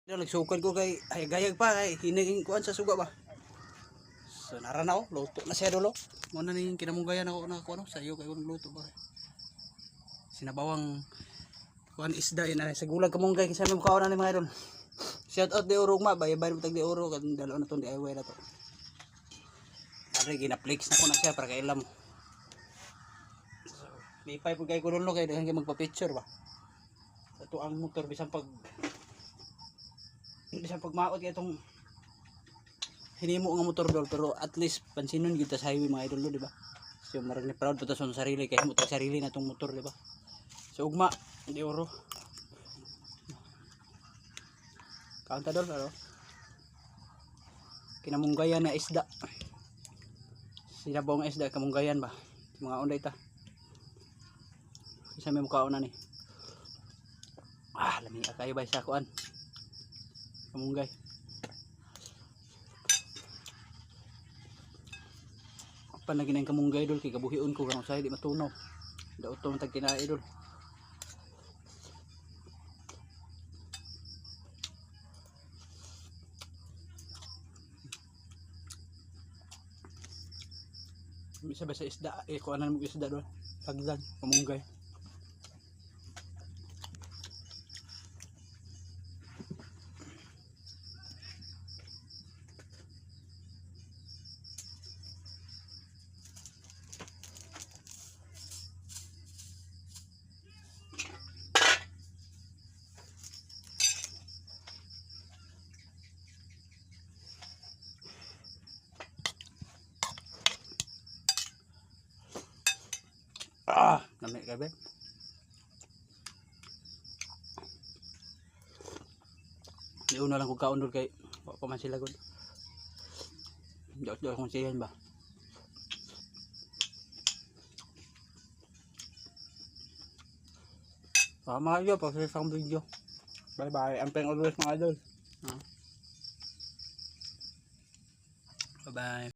Nagsukad ko kay ay gayag pa kay hiniging kuan sa suga ba. So naranaw luto na siya dolo. Mo na ning kinamunggayan ako na kuno sa iyo kay kun luto ba. Sinabawang kuan isda ina sa gulag kamunggay kinsa may mukaon ani mga idol. Shout out di urog ma bay tag di uro kan dalo na ton di highway na to. Ari ginaplex na ko na siya para kay ilam. So, may pay pud kay kuno kay daghang magpa-picture ba. Ito ang motor bisan pagmaot kay itong hinimo nga motor dol pero at least pansinon kita sa highway mga idol di ba. So marag ni proud pa ta sa sarili kay himo ta sarili na tong motor di ba. So ugma di oro. Kaunta dol pero kinamunggayan na isda. Sinabong isda kamunggayan ba. Mga unday ta. Isa may mukaon na ni. Lami kayo ba sa kuan. Kamunggay. Apa na ginang kamunggay dol kay kabuhion ko kanang say di matunaw. Daot to tag kinaay dol. Bisa ba sa isda kuanan mo isda dol. Pagdan kamunggay. Lami ka ba? Di una lang kong kaundol kay wala pa man sila gud. Diyos kong siyan ba? Tama yun, pag sa video. Bye bye. Ampeng always mga idol. Bye bye.